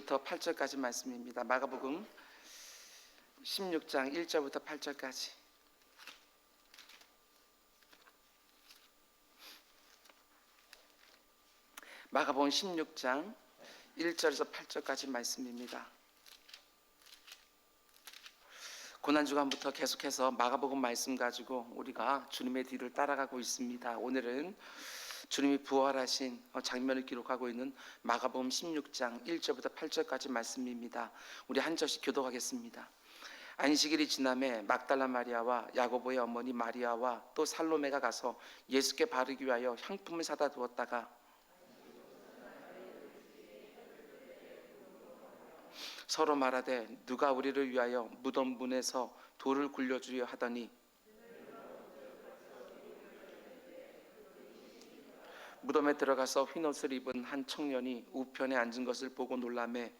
1절부터 8절까지 말씀입니다. 마가복음 16장 1절부터 8절까지. 마가복음 16장 1절에서 8절까지 말씀입니다. 고난주간부터 계속해서 마가복음 말씀 가지고 우리가 주님의 뒤를 따라가고 있습니다. 오늘은 주님이 부활하신 장면을 기록하고 있는 마가복음 16장 1절부터 8절까지 말씀입니다. 우리 한 절씩 교독하겠습니다. 안식일이 지남에 막달라 마리아와 야고보의 어머니 마리아와 또 살로메가 가서 예수께 바르기 위하여 향품을 사다 두었다가 서로 말하되 누가 우리를 위하여 무덤 문에서 돌을 굴려주려 하더니 무덤에 들어가서 흰옷을 입은 한 청년이 우편에 앉은 것을 보고 놀라매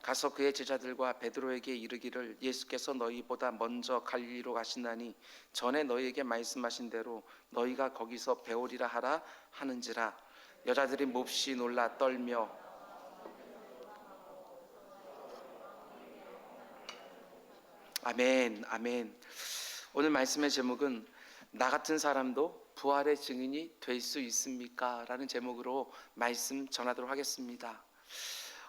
가서 그의 제자들과 베드로에게 이르기를 예수께서 너희보다 먼저 갈릴리로 가신다니 전에 너희에게 말씀하신 대로 너희가 거기서 배우리라 하라 하는지라. 여자들이 몹시 놀라 떨며 아멘, 아멘. 오늘 말씀의 제목은 나 같은 사람도 부활의 증인이 될 수 있습니까? 라는 제목으로 말씀 전하도록 하겠습니다.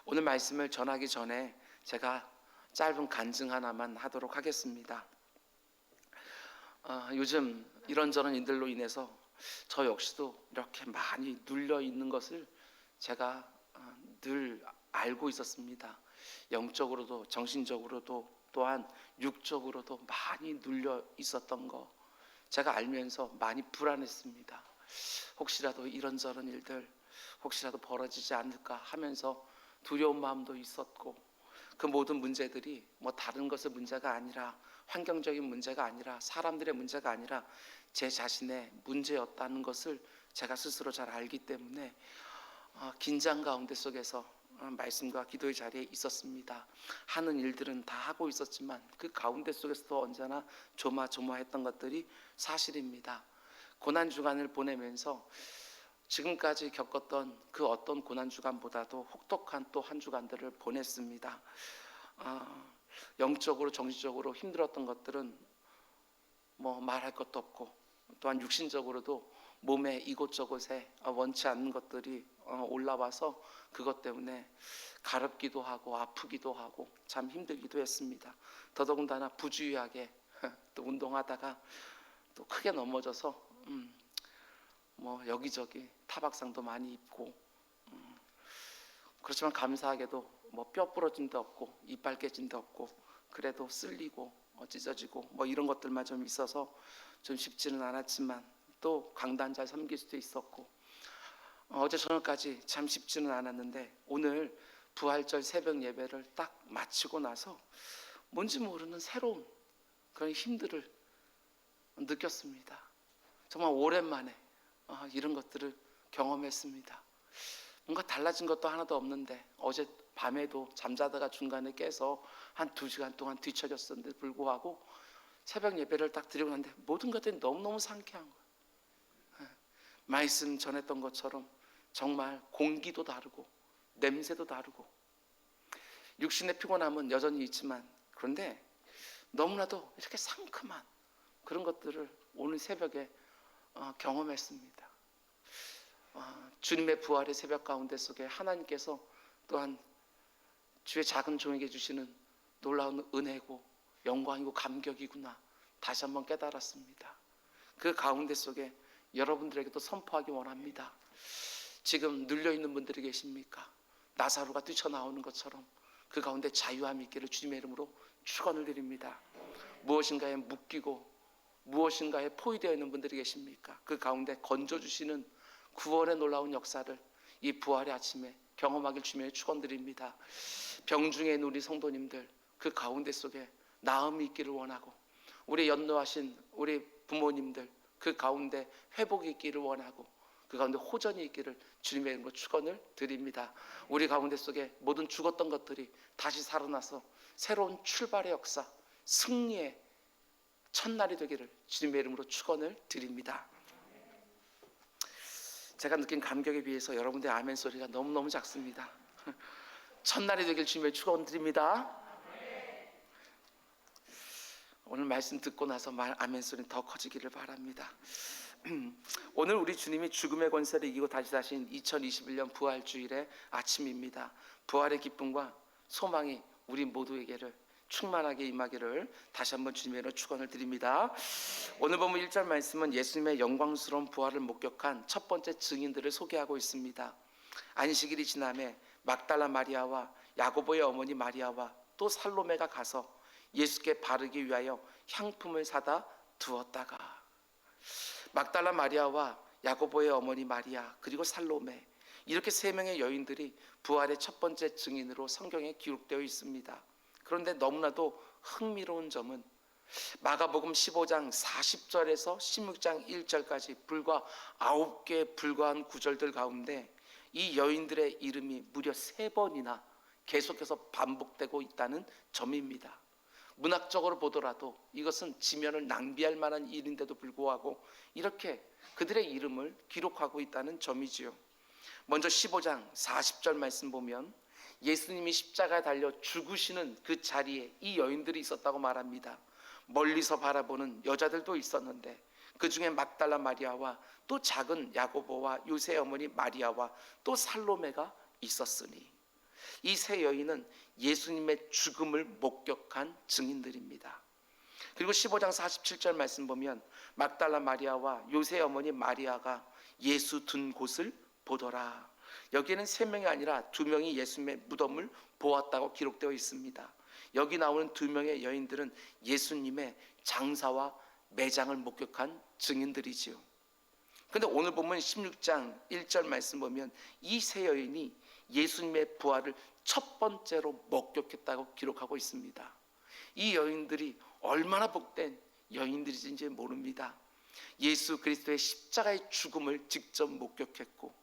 오늘 말씀을 전하기 전에 제가 짧은 간증 하나만 하도록 하겠습니다. 요즘 이런저런 일들로 인해서 저 역시도 이렇게 많이 눌려 있는 것을 제가 늘 알고 있었습니다. 영적으로도 정신적으로도 또한 육적으로도 많이 눌려 있었던 거 제가 알면서 많이 불안했습니다. 혹시라도 이런저런 일들 혹시라도 벌어지지 않을까 하면서 두려운 마음도 있었고, 그 모든 문제들이 뭐 다른 것의 문제가 아니라 환경적인 문제가 아니라 사람들의 문제가 아니라 제 자신의 문제였다는 것을 제가 스스로 잘 알기 때문에 긴장 가운데 속에서 말씀과 기도의 자리에 있었습니다. 하는 일들은 다 하고 있었지만 그 가운데 속에서도 언제나 조마조마했던 것들이 사실입니다. 고난주간을 보내면서 지금까지 겪었던 그 어떤 고난주간보다도 혹독한 또 한 주간들을 보냈습니다. 영적으로 정신적으로 힘들었던 것들은 뭐 말할 것도 없고, 또한 육신적으로도 몸에 이곳저곳에 원치 않는 것들이 올라와서 그것 때문에 가렵기도 하고 아프기도 하고 참 힘들기도 했습니다. 더더군다나 부주의하게 또 운동하다가 또 크게 넘어져서 뭐 여기저기 타박상도 많이 입고, 그렇지만 감사하게도 뭐 뼈 부러짐도 없고 이빨 깨짐도 없고 그래도 쓸리고 찢어지고 뭐 이런 것들만 좀 있어서 좀 쉽지는 않았지만 또 강단 잘 섬길 수도 있었고, 어제 저녁까지 참 쉽지는 않았는데 오늘 부활절 새벽 예배를 딱 마치고 나서 뭔지 모르는 새로운 그런 힘들을 느꼈습니다. 정말 오랜만에 이런 것들을 경험했습니다. 뭔가 달라진 것도 하나도 없는데 어제 밤에도 잠자다가 중간에 깨서 한 2시간 동안 뒤척였었는데 불구하고 새벽 예배를 딱 드리고 났는데 모든 것들이 너무너무 상쾌한 거예요. 말씀 전했던 것처럼 정말 공기도 다르고 냄새도 다르고 육신의 피곤함은 여전히 있지만, 그런데 너무나도 이렇게 상큼한 그런 것들을 오늘 새벽에 경험했습니다. 주님의 부활의 새벽 가운데 속에 하나님께서 또한 주의 작은 종에게 주시는 놀라운 은혜고 영광이고 감격이구나 다시 한번 깨달았습니다. 그 가운데 속에 여러분들에게도 선포하기 원합니다. 지금 눌려있는 분들이 계십니까? 나사로가 뛰쳐나오는 것처럼 그 가운데 자유함이 있기를 주님의 이름으로 축원을 드립니다. 무엇인가에 묶이고 무엇인가에 포위되어 있는 분들이 계십니까? 그 가운데 건져주시는 구원의 놀라운 역사를 이 부활의 아침에 경험하길 주님의 축원드립니다. 병중에 있는 우리 성도님들 그 가운데 속에 나음이 있기를 원하고, 우리 연로하신 우리 부모님들 그 가운데 회복이 있기를 원하고, 그 가운데 호전이 있기를 주님의 이름으로 축원을 드립니다. 우리 가운데 속에 모든 죽었던 것들이 다시 살아나서 새로운 출발의 역사, 승리의 첫날이 되기를 주님의 이름으로 축원을 드립니다. 제가 느낀 감격에 비해서 여러분들의 아멘 소리가 너무너무 작습니다. 첫날이 되길 주님의 축원 드립니다. 오늘 말씀 듣고 나서 아멘 소리는 더 커지기를 바랍니다. 오늘 우리 주님이 죽음의 권세를 이기고 다시 사신 2021년 부활주일의 아침입니다. 부활의 기쁨과 소망이 우리 모두에게를 충만하게 임하기를 다시 한번 주님의 축원을 드립니다. 오늘 보면 1절 말씀은 예수님의 영광스러운 부활을 목격한 첫 번째 증인들을 소개하고 있습니다. 안식일이 지남에 막달라 마리아와 야고보의 어머니 마리아와 또 살로메가 가서 예수께 바르기 위하여 향품을 사다 두었다가, 막달라 마리아와 야고보의 어머니 마리아 그리고 살로메, 이렇게 세 명의 여인들이 부활의 첫 번째 증인으로 성경에 기록되어 있습니다. 그런데 너무나도 흥미로운 점은 마가복음 15장 40절에서 16장 1절까지 불과 9개에 불과한 구절들 가운데 이 여인들의 이름이 무려 3번이나 계속해서 반복되고 있다는 점입니다. 문학적으로 보더라도 이것은 지면을 낭비할 만한 일인데도 불구하고 이렇게 그들의 이름을 기록하고 있다는 점이지요. 먼저 15장 40절 말씀 보면 예수님이 십자가에 달려 죽으시는 그 자리에 이 여인들이 있었다고 말합니다. 멀리서 바라보는 여자들도 있었는데 그 중에 막달라 마리아와 또 작은 야고보와 요새 어머니 마리아와 또 살로메가 있었으니, 이 세 여인은 예수님의 죽음을 목격한 증인들입니다. 그리고 15장 47절 말씀 보면 막달라 마리아와 요새 어머니 마리아가 예수 둔 곳을 보더라. 여기에는 3명이 아니라 2명이 예수님의 무덤을 보았다고 기록되어 있습니다. 여기 나오는 2명의 여인들은 예수님의 장사와 매장을 목격한 증인들이지요. 그런데 오늘 보면 16장 1절 말씀 보면 이 세 여인이 예수님의 부활을 첫 번째로 목격했다고 기록하고 있습니다. 이 여인들이 얼마나 복된 여인들인지 모릅니다. 예수 그리스도의 십자가의 죽음을 직접 목격했고,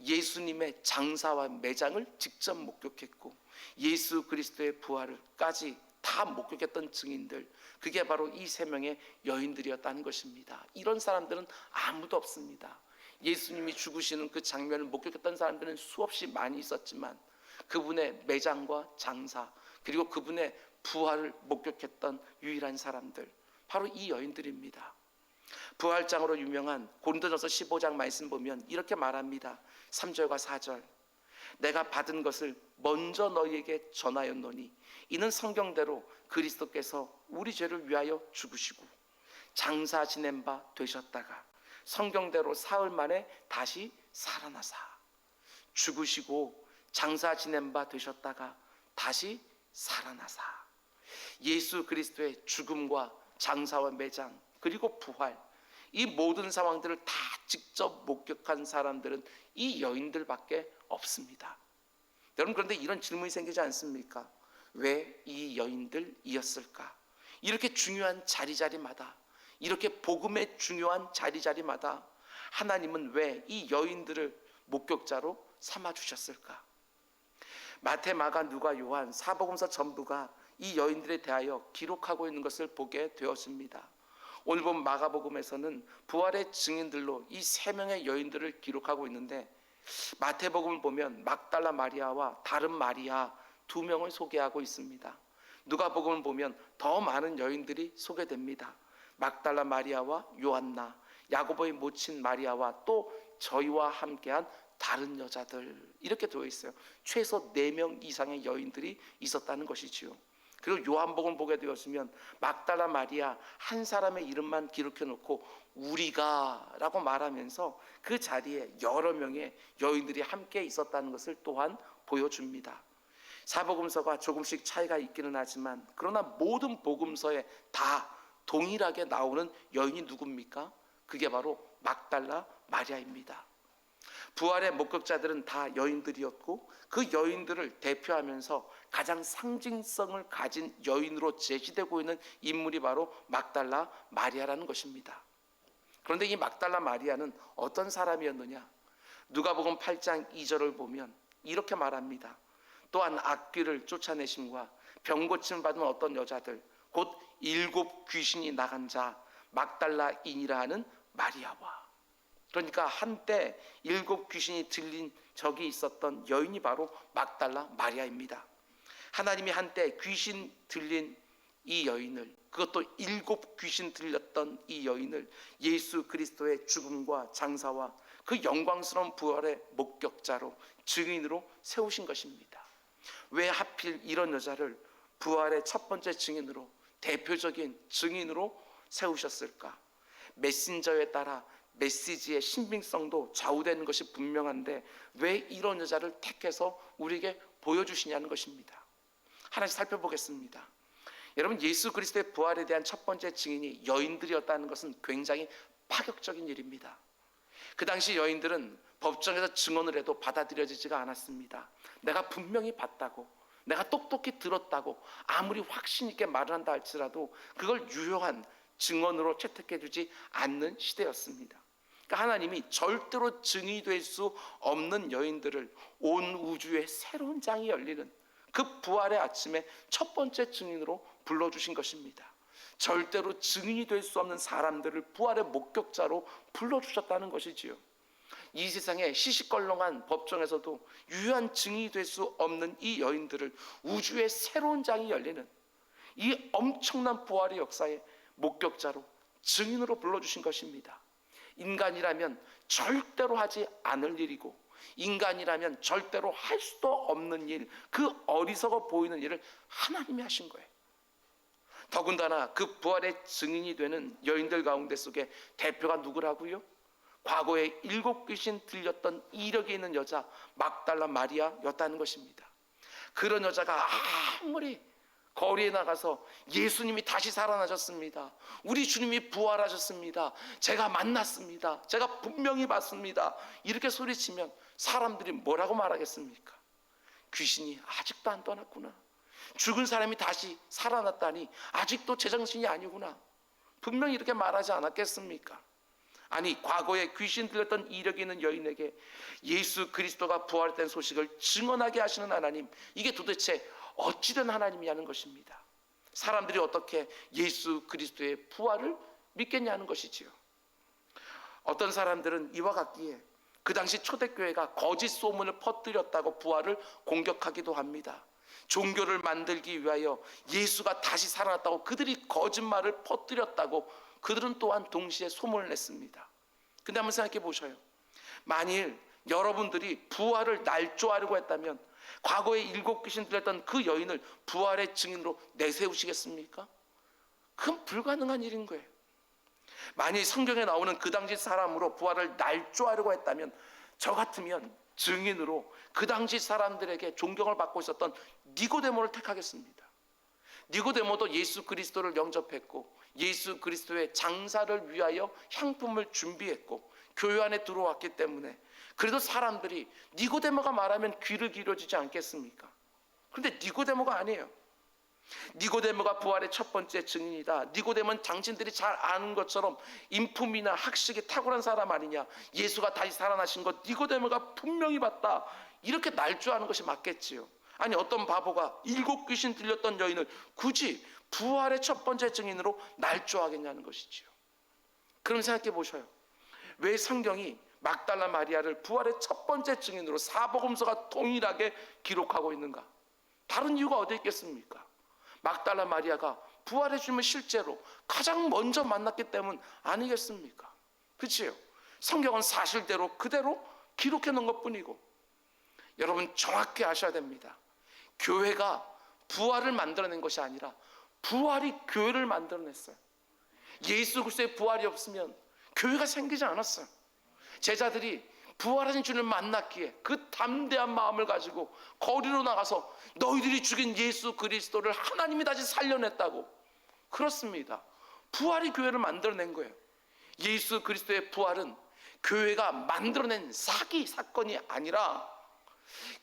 예수님의 장사와 매장을 직접 목격했고, 예수 그리스도의 부활을까지 다 목격했던 증인들, 그게 바로 이 3명의 여인들이었다는 것입니다. 이런 사람들은 아무도 없습니다. 예수님이 죽으시는 그 장면을 목격했던 사람들은 수없이 많이 있었지만 그분의 매장과 장사 그리고 그분의 부활을 목격했던 유일한 사람들, 바로 이 여인들입니다. 부활장으로 유명한 고린도전서 15장 말씀 보면 이렇게 말합니다. 3절과 4절, 내가 받은 것을 먼저 너희에게 전하였노니 이는 성경대로 그리스도께서 우리 죄를 위하여 죽으시고 장사 지낸 바 되셨다가 성경대로 사흘 만에 다시 살아나사, 죽으시고 장사 지낸 바 되셨다가 다시 살아나사. 예수 그리스도의 죽음과 장사와 매장 그리고 부활, 이 모든 상황들을 다 직접 목격한 사람들은 이 여인들밖에 없습니다. 여러분, 그런데 이런 질문이 생기지 않습니까? 왜 이 여인들이었을까? 이렇게 중요한 자리자리마다, 이렇게 복음의 중요한 자리자리마다 하나님은 왜 이 여인들을 목격자로 삼아주셨을까? 마태, 마가, 누가, 요한, 사복음서 전부가 이 여인들에 대하여 기록하고 있는 것을 보게 되었습니다. 오늘 본 마가복음에서는 부활의 증인들로 이 3명의 여인들을 기록하고 있는데, 마태복음을 보면 막달라 마리아와 다른 마리아 2명을 소개하고 있습니다. 누가복음을 보면 더 많은 여인들이 소개됩니다. 막달라 마리아와 요한나, 야고보의 모친 마리아와 또 저희와 함께한 다른 여자들, 이렇게 되어 있어요. 최소 4명 이상의 여인들이 있었다는 것이지요. 그리고 요한복음을 보게 되었으면 막달라 마리아 한 사람의 이름만 기록해 놓고 우리가 라고 말하면서 그 자리에 여러 명의 여인들이 함께 있었다는 것을 또한 보여줍니다. 사복음서가 조금씩 차이가 있기는 하지만 그러나 모든 복음서에 다 동일하게 나오는 여인이 누굽니까? 그게 바로 막달라 마리아입니다. 부활의 목격자들은 다 여인들이었고 그 여인들을 대표하면서 가장 상징성을 가진 여인으로 제시되고 있는 인물이 바로 막달라 마리아라는 것입니다. 그런데 이 막달라 마리아는 어떤 사람이었느냐? 누가복음 8장 2절을 보면 이렇게 말합니다. 또한 악귀를 쫓아내심과 병고침 받은 어떤 여자들, 곧 7 귀신이 나간 자 막달라인이라 하는 마리아와, 그러니까 한때 7 귀신이 들린 적이 있었던 여인이 바로 막달라 마리아입니다. 하나님이 한때 귀신 들린 이 여인을, 그것도 7 귀신 들렸던 이 여인을 예수 그리스도의 죽음과 장사와 그 영광스러운 부활의 목격자로, 증인으로 세우신 것입니다. 왜 하필 이런 여자를 부활의 첫 번째 증인으로, 대표적인 증인으로 세우셨을까? 메신저에 따라 메시지의 신빙성도 좌우되는 것이 분명한데 왜 이런 여자를 택해서 우리에게 보여주시냐는 것입니다. 하나씩 살펴보겠습니다. 여러분, 예수 그리스도의 부활에 대한 첫 번째 증인이 여인들이었다는 것은 굉장히 파격적인 일입니다. 그 당시 여인들은 법정에서 증언을 해도 받아들여지지가 않았습니다. 내가 분명히 봤다고, 내가 똑똑히 들었다고 아무리 확신 있게 말을 한다 할지라도 그걸 유효한 증언으로 채택해 주지 않는 시대였습니다. 그러니까 하나님이 절대로 증인이 될 수 없는 여인들을 온 우주에 새로운 장이 열리는 그 부활의 아침에 첫 번째 증인으로 불러주신 것입니다. 절대로 증인이 될 수 없는 사람들을 부활의 목격자로 불러주셨다는 것이지요. 이 세상에 시시껄렁한 법정에서도 유효한 증인이 될 수 없는 이 여인들을 우주의 새로운 장이 열리는 이 엄청난 부활의 역사의 목격자로, 증인으로 불러주신 것입니다. 인간이라면 절대로 하지 않을 일이고, 인간이라면 절대로 할 수도 없는 일, 그 어리석어 보이는 일을 하나님이 하신 거예요. 더군다나 그 부활의 증인이 되는 여인들 가운데 속에 대표가 누구라고요? 과거에 7 귀신 들렸던 이력이 있는 여자 막달라 마리아였다는 것입니다. 그런 여자가 아무리 거리에 나가서 예수님이 다시 살아나셨습니다, 우리 주님이 부활하셨습니다, 제가 만났습니다, 제가 분명히 봤습니다, 이렇게 소리치면 사람들이 뭐라고 말하겠습니까? 귀신이 아직도 안 떠났구나, 죽은 사람이 다시 살아났다니 아직도 제정신이 아니구나, 분명히 이렇게 말하지 않았겠습니까? 아니, 과거에 귀신 들렸던 이력이 있는 여인에게 예수 그리스도가 부활된 소식을 증언하게 하시는 하나님, 이게 도대체 어찌된 하나님이냐는 것입니다. 사람들이 어떻게 예수 그리스도의 부활을 믿겠냐는 것이지요. 어떤 사람들은 이와 같기에 그 당시 초대교회가 거짓 소문을 퍼뜨렸다고 부활을 공격하기도 합니다. 종교를 만들기 위하여 예수가 다시 살아났다고 그들이 거짓말을 퍼뜨렸다고 그들은 또한 동시에 소문을 냈습니다. 근데 한번 생각해 보셔요. 만일 여러분들이 부활을 날조하려고 했다면 과거에 7 귀신 들렸던 그 여인을 부활의 증인으로 내세우시겠습니까? 그건 불가능한 일인 거예요. 만일 성경에 나오는 그 당시 사람으로 부활을 날조하려고 했다면 저 같으면 증인으로 그 당시 사람들에게 존경을 받고 있었던 니고데모를 택하겠습니다. 니고데모도 예수 그리스도를 영접했고 예수 그리스도의 장사를 위하여 향품을 준비했고 교회 안에 들어왔기 때문에 그래도 사람들이 니고데모가 말하면 귀를 기울여주지 않겠습니까? 그런데 니고데모가 아니에요. 니고데모가 부활의 첫 번째 증인이다, 니고데모는 당신들이 잘 아는 것처럼 인품이나 학식이 탁월한 사람 아니냐, 예수가 다시 살아나신 것 니고데모가 분명히 봤다, 이렇게 날조하는 것이 맞겠지요. 아니, 어떤 바보가 7 귀신 들렸던 여인을 굳이 부활의 첫 번째 증인으로 날조하겠냐는 것이지요. 그럼 생각해 보셔요. 왜 성경이 막달라 마리아를 부활의 첫 번째 증인으로 사복음서가 동일하게 기록하고 있는가? 다른 이유가 어디 있겠습니까? 막달라 마리아가 부활의 주님을 실제로 가장 먼저 만났기 때문 아니겠습니까? 그렇지요? 성경은 사실대로 그대로 기록해 놓은 것뿐이고, 여러분 정확히 아셔야 됩니다. 교회가 부활을 만들어낸 것이 아니라 부활이 교회를 만들어냈어요. 예수 그리스도의 부활이 없으면 교회가 생기지 않았어요. 제자들이 부활하신 주님을 만났기에 그 담대한 마음을 가지고 거리로 나가서 너희들이 죽인 예수 그리스도를 하나님이 다시 살려냈다고. 그렇습니다. 부활이 교회를 만들어낸 거예요. 예수 그리스도의 부활은 교회가 만들어낸 사건이 아니라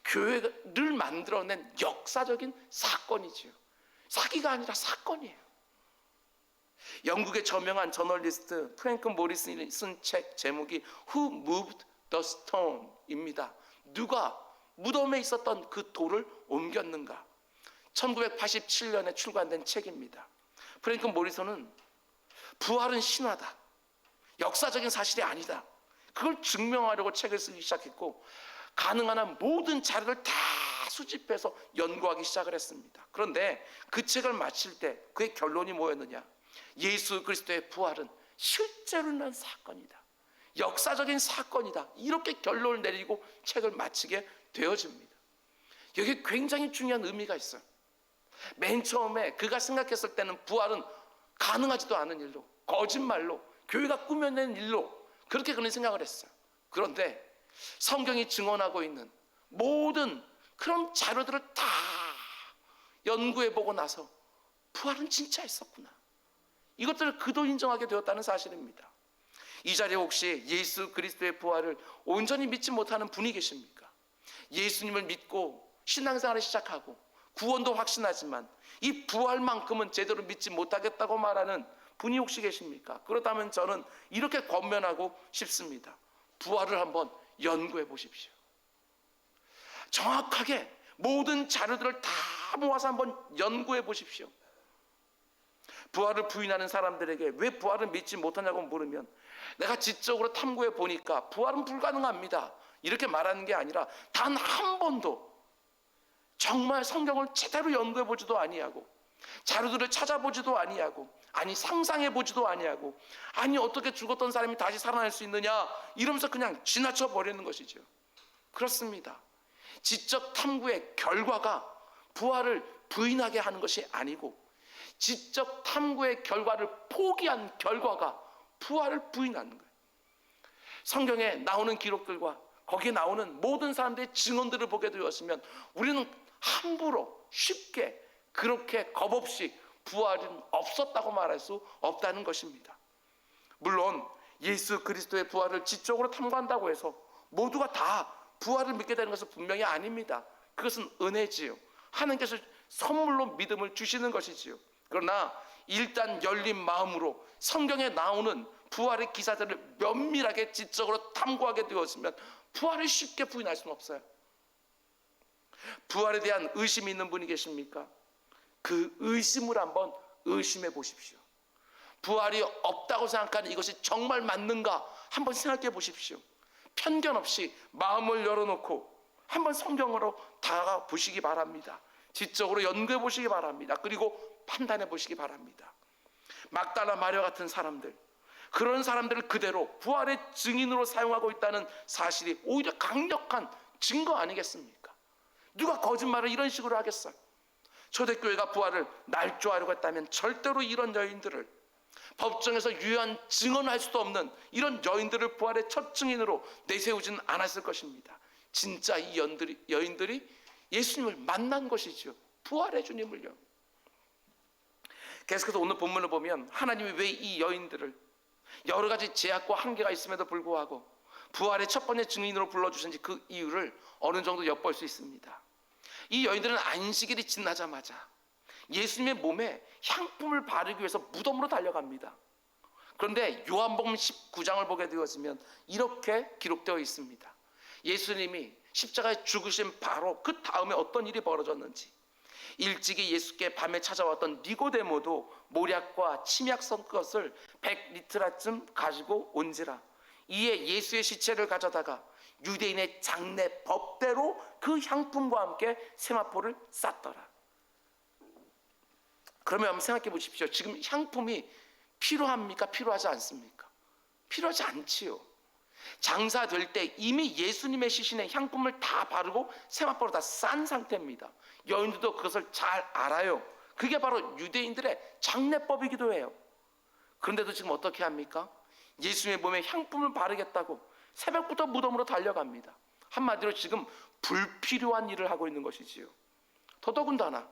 교회를 만들어낸 역사적인 사건이지요. 사기가 아니라 사건이에요. 영국의 저명한 저널리스트 프랭크 모리슨이 쓴 책 제목이 Who Moved the Stone입니다. 누가 무덤에 있었던 그 돌을 옮겼는가? 1987년에 출간된 책입니다. 프랭크 모리선은 부활은 신화다, 역사적인 사실이 아니다, 그걸 증명하려고 책을 쓰기 시작했고 가능한 한 모든 자료를 다 수집해서 연구하기 시작을 했습니다. 그런데 그 책을 마칠 때 그의 결론이 뭐였느냐? 예수 그리스도의 부활은 실제로 일어난 사건이다, 역사적인 사건이다, 이렇게 결론을 내리고 책을 마치게 되어집니다. 여기에 굉장히 중요한 의미가 있어요. 맨 처음에 그가 생각했을 때는 부활은 가능하지도 않은 일로, 거짓말로, 교회가 꾸며낸 일로 그렇게 그는 생각을 했어요. 그런데 성경이 증언하고 있는 모든 그런 자료들을 다 연구해보고 나서 부활은 진짜 있었구나, 이것들을 그도 인정하게 되었다는 사실입니다. 이 자리에 혹시 예수 그리스도의 부활을 온전히 믿지 못하는 분이 계십니까? 예수님을 믿고 신앙생활을 시작하고 구원도 확신하지만 이 부활만큼은 제대로 믿지 못하겠다고 말하는 분이 혹시 계십니까? 그렇다면 저는 이렇게 권면하고 싶습니다. 부활을 한번 연구해 보십시오. 정확하게 모든 자료들을 다 모아서 한번 연구해 보십시오. 부활을 부인하는 사람들에게 왜 부활을 믿지 못하냐고 물으면 내가 지적으로 탐구해 보니까 부활은 불가능합니다, 이렇게 말하는 게 아니라 단 한 번도 정말 성경을 제대로 연구해 보지도 아니하고 자료들을 찾아보지도 아니하고, 아니 상상해 보지도 아니하고, 아니 어떻게 죽었던 사람이 다시 살아날 수 있느냐 이러면서 그냥 지나쳐 버리는 것이죠. 그렇습니다. 지적 탐구의 결과가 부활을 부인하게 하는 것이 아니고 지적 탐구의 결과를 포기한 결과가 부활을 부인하는 거예요. 성경에 나오는 기록들과 거기에 나오는 모든 사람들의 증언들을 보게 되었으면 우리는 함부로 쉽게 그렇게 겁없이 부활은 없었다고 말할 수 없다는 것입니다. 물론 예수 그리스도의 부활을 지적으로 탐구한다고 해서 모두가 다 부활을 믿게 되는 것은 분명히 아닙니다. 그것은 은혜지요, 하나님께서 선물로 믿음을 주시는 것이지요. 그러나 일단 열린 마음으로 성경에 나오는 부활의 기사들을 면밀하게 지적으로 탐구하게 되었으면 부활을 쉽게 부인할 수는 없어요. 부활에 대한 의심이 있는 분이 계십니까? 그 의심을 한번 의심해 보십시오. 부활이 없다고 생각하는 이것이 정말 맞는가 한번 생각해 보십시오. 편견 없이 마음을 열어놓고 한번 성경으로 다가가 보시기 바랍니다. 지적으로 연구해 보시기 바랍니다. 그리고 판단해 보시기 바랍니다. 막달라 마리아 같은 사람들, 그런 사람들을 그대로 부활의 증인으로 사용하고 있다는 사실이 오히려 강력한 증거 아니겠습니까? 누가 거짓말을 이런 식으로 하겠어요? 초대교회가 부활을 날조하려고 했다면 절대로 이런 여인들을, 법정에서 유효한 증언할 수도 없는 이런 여인들을 부활의 첫 증인으로 내세우지는 않았을 것입니다. 진짜 이 여인들이 예수님을 만난 것이죠. 부활의 주님을요. 계속해서 오늘 본문을 보면 하나님이 왜 이 여인들을 여러 가지 제약과 한계가 있음에도 불구하고 부활의 첫 번째 증인으로 불러주신지 그 이유를 어느 정도 엿볼 수 있습니다. 이 여인들은 안식일이 지나자마자 예수님의 몸에 향품을 바르기 위해서 무덤으로 달려갑니다. 그런데 요한복음 19장을 보게 되었으면 이렇게 기록되어 있습니다. 예수님이 십자가에 죽으신 바로 그 다음에 어떤 일이 벌어졌는지, 일찍이 예수께 밤에 찾아왔던 니고데모도 모략과 침약 섞은 것을 100리트라쯤 가지고 온지라. 이에 예수의 시체를 가져다가 유대인의 장례 법대로 그 향품과 함께 세마포를 쌌더라. 그러면 한번 생각해 보십시오. 지금 향품이 필요합니까? 필요하지 않습니까? 필요하지 않지요. 장사될 때 이미 예수님의 시신에 향품을 다 바르고 세마포로 다 싼 상태입니다. 여인들도 그것을 잘 알아요. 그게 바로 유대인들의 장례법이기도 해요. 그런데도 지금 어떻게 합니까? 예수님의 몸에 향품을 바르겠다고 새벽부터 무덤으로 달려갑니다. 한마디로 지금 불필요한 일을 하고 있는 것이지요. 더더군다나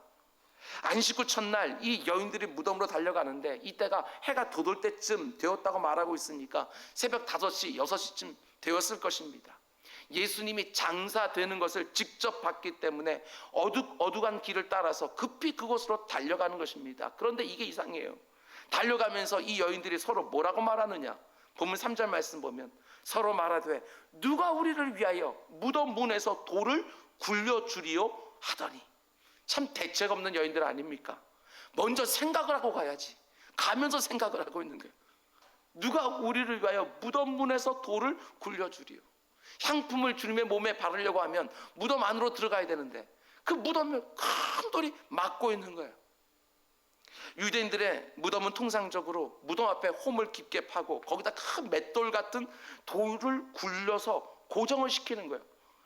안식 후 첫날 이 여인들이 무덤으로 달려가는데 이때가 해가 돋을 때쯤 되었다고 말하고 있으니까 새벽 5시, 6시쯤 되었을 것입니다. 예수님이 장사되는 것을 직접 봤기 때문에 어둑어둑한 길을 따라서 급히 그곳으로 달려가는 것입니다. 그런데 이게 이상해요. 달려가면서 이 여인들이 서로 뭐라고 말하느냐? 본문 3절 말씀 보면 서로 말하되 누가 우리를 위하여 무덤 문에서 돌을 굴려주리요 하더니. 참 대책 없는 여인들 아닙니까? 먼저 생각을 하고 가야지. 가면서 생각을 하고 있는 거예요. 누가 우리를 위하여 무덤 문에서 돌을 굴려주리요. 향품을 주님의 몸에 바르려고 하면 무덤 안으로 들어가야 되는데 그 무덤을 큰 돌이 막고 있는 거예요. 유대인들의 무덤은 통상적으로 무덤 앞에 홈을 깊게 파고 거기다 큰 맷돌 같은 돌을 굴려서 고정을 시키는 거예요.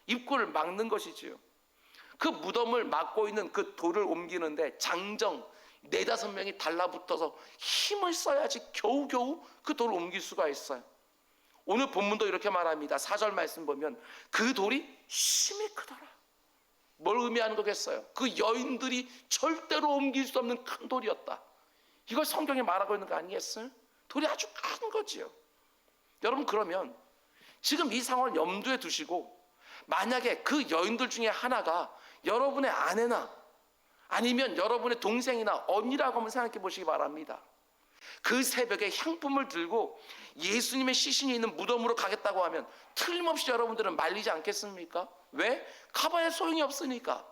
입구를 막는 것이지요. 그 무덤을 막고 있는 그 돌을 옮기는데 장정 4-5명이 달라붙어서 힘을 써야지 겨우겨우 그 돌을 옮길 수가 있어요. 오늘 본문도 이렇게 말합니다. 4절 말씀 보면 그 돌이 힘이 크더라. 뭘 의미하는 거겠어요? 그 여인들이 절대로 옮길 수 없는 큰 돌이었다. 이걸 성경에 말하고 있는 거 아니겠어요? 돌이 아주 큰 거지요. 여러분, 그러면 지금 이 상황을 염두에 두시고 만약에 그 여인들 중에 하나가 여러분의 아내나 아니면 여러분의 동생이나 언니라고 한번 생각해 보시기 바랍니다. 그 새벽에 향품을 들고 예수님의 시신이 있는 무덤으로 가겠다고 하면 틀림없이 여러분들은 말리지 않겠습니까? 왜? 가봐야 소용이 없으니까.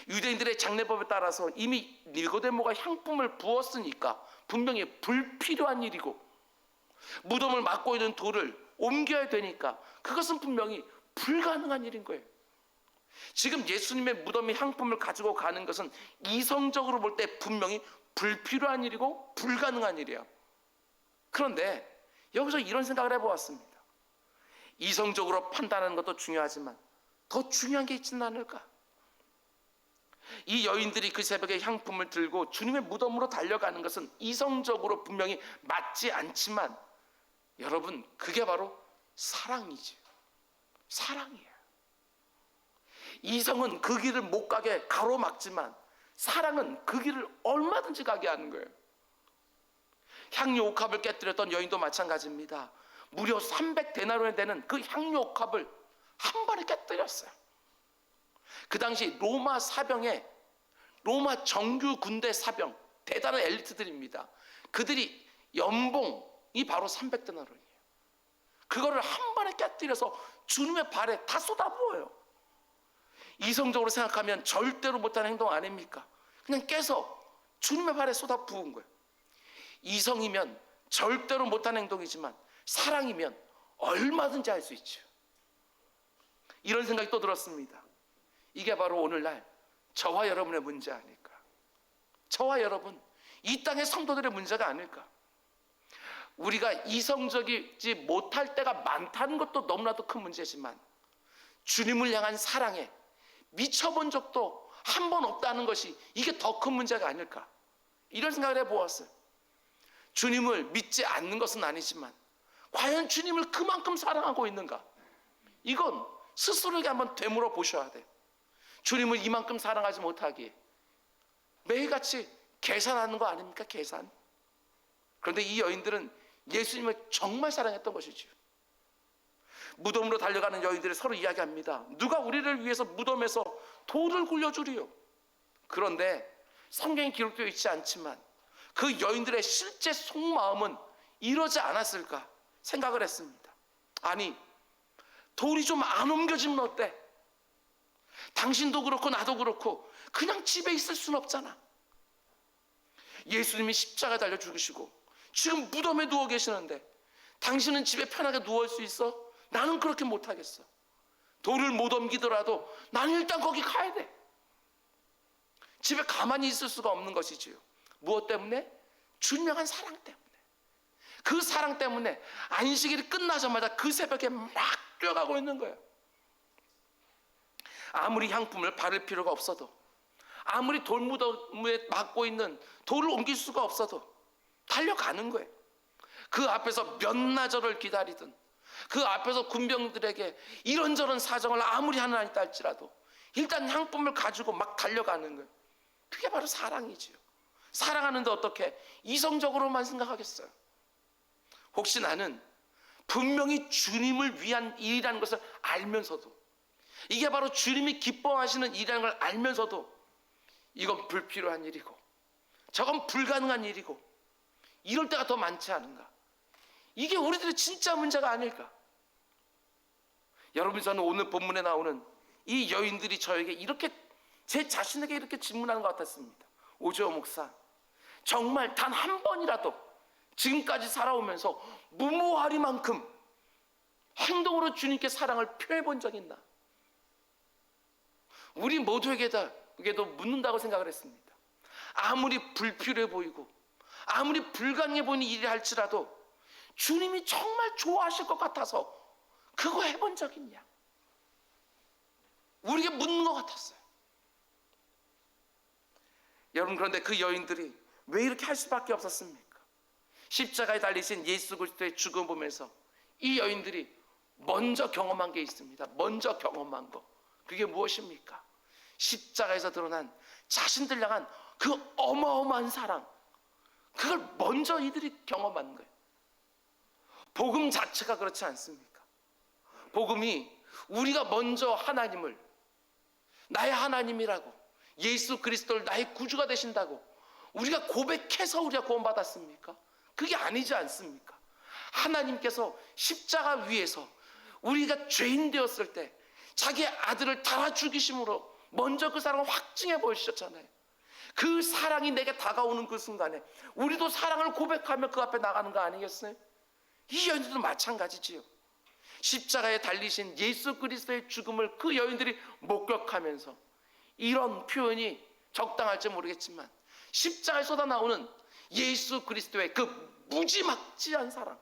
유대인들의 장례법에 따라서 이미 니고데모가 향품을 부었으니까 분명히 불필요한 일이고 무덤을 막고 있는 돌을 옮겨야 되니까 그것은 분명히 불가능한 일인 거예요. 지금 예수님의 무덤에 향품을 가지고 가는 것은 이성적으로 볼 때 분명히 불필요한 일이고 불가능한 일이에요. 그런데 여기서 이런 생각을 해보았습니다. 이성적으로 판단하는 것도 중요하지만 더 중요한 게 있지는 않을까? 이 여인들이 그 새벽에 향품을 들고 주님의 무덤으로 달려가는 것은 이성적으로 분명히 맞지 않지만 여러분, 그게 바로 사랑이지. 사랑이에요. 이성은 그 길을 못 가게 가로막지만 사랑은 그 길을 얼마든지 가게 하는 거예요. 향유 옥합을 깨뜨렸던 여인도 마찬가지입니다. 무려 300데나리온에 되는 그 향유 옥합을 한 번에 깨뜨렸어요. 그 당시 로마 사병에 로마 정규 군대 사병, 대단한 엘리트들입니다. 그들이 연봉이 바로 300데나리온이에요. 그거를 한 번에 깨뜨려서 주님의 발에 다 쏟아부어요. 이성적으로 생각하면 절대로 못하는 행동 아닙니까? 그냥 깨서 주님의 발에 쏟아부은 거예요. 이성이면 절대로 못하는 행동이지만 사랑이면 얼마든지 할 수 있죠. 이런 생각이 또 들었습니다. 이게 바로 오늘날 저와 여러분의 문제 아닐까? 저와 여러분, 이 땅의 성도들의 문제가 아닐까? 우리가 이성적이지 못할 때가 많다는 것도 너무나도 큰 문제지만 주님을 향한 사랑에 미쳐본 적도 한 번 없다는 것이 이게 더 큰 문제가 아닐까? 이런 생각을 해보았어요. 주님을 믿지 않는 것은 아니지만 과연 주님을 그만큼 사랑하고 있는가? 이건 스스로에게 한번 되물어 보셔야 돼요. 주님을 이만큼 사랑하지 못하기에 매일같이 계산하는 거 아닙니까? 계산. 그런데 이 여인들은 예수님을 정말 사랑했던 것이죠. 무덤으로 달려가는 여인들이 서로 이야기합니다. 누가 우리를 위해서 무덤에서 돌을 굴려주리요? 그런데 성경에 기록되어 있지 않지만 그 여인들의 실제 속마음은 이러지 않았을까 생각을 했습니다. 아니, 돌이 좀 안 옮겨지면 어때? 당신도 그렇고 나도 그렇고 그냥 집에 있을 순 없잖아. 예수님이 십자가 달려 죽으시고 지금 무덤에 누워 계시는데 당신은 집에 편하게 누울 수 있어? 나는 그렇게 못하겠어. 돌을 못 옮기더라도 나는 일단 거기 가야 돼. 집에 가만히 있을 수가 없는 것이지요. 무엇 때문에? 준명한 사랑 때문에. 그 사랑 때문에 안식일이 끝나자마자 그 새벽에 막 뛰어가고 있는 거예요. 아무리 향품을 바를 필요가 없어도, 아무리 돌무덤에 막고 있는 돌을 옮길 수가 없어도 달려가는 거예요. 그 앞에서 몇 나절을 기다리든, 그 앞에서 군병들에게 이런저런 사정을 아무리 하나 있다 할지라도 일단 향품을 가지고 막 달려가는 거예요. 그게 바로 사랑이지요. 사랑하는데 어떻게 이성적으로만 생각하겠어요? 혹시 나는 분명히 주님을 위한 일이라는 것을 알면서도, 이게 바로 주님이 기뻐하시는 일이라는 걸 알면서도 이건 불필요한 일이고 저건 불가능한 일이고 이럴 때가 더 많지 않은가? 이게 우리들의 진짜 문제가 아닐까? 여러분, 저는 오늘 본문에 나오는 이 여인들이 저에게 이렇게, 제 자신에게 이렇게 질문하는 것 같았습니다. 오주호 목사, 정말 단 한 번이라도 지금까지 살아오면서 무모하리만큼 행동으로 주님께 사랑을 표해 본 적 있나? 우리 모두에게도 묻는다고 생각을 했습니다. 아무리 불필요해 보이고 아무리 불가능해 보이는 일이 할지라도 주님이 정말 좋아하실 것 같아서 그거 해본 적 있냐? 우리에게 묻는 것 같았어요. 여러분, 그런데 그 여인들이 왜 이렇게 할 수밖에 없었습니까? 십자가에 달리신 예수 그리스도의 죽음 보면서 이 여인들이 먼저 경험한 게 있습니다. 먼저 경험한 거, 그게 무엇입니까? 십자가에서 드러난 자신들 향한 그 어마어마한 사랑, 그걸 먼저 이들이 경험한 거예요. 복음 자체가 그렇지 않습니까? 복음이 우리가 먼저 하나님을 나의 하나님이라고, 예수 그리스도를 나의 구주가 되신다고 우리가 고백해서 우리가 구원받았습니까? 그게 아니지 않습니까? 하나님께서 십자가 위에서 우리가 죄인 되었을 때 자기의 아들을 달아 죽이심으로 먼저 그 사랑을 확증해 보여주셨잖아요. 그 사랑이 내게 다가오는 그 순간에 우리도 사랑을 고백하며 그 앞에 나가는 거 아니겠어요? 이 여인들도 마찬가지지요. 십자가에 달리신 예수 그리스도의 죽음을 그 여인들이 목격하면서, 이런 표현이 적당할지 모르겠지만 십자가에 쏟아나오는 예수 그리스도의 그 무지막지한 사랑,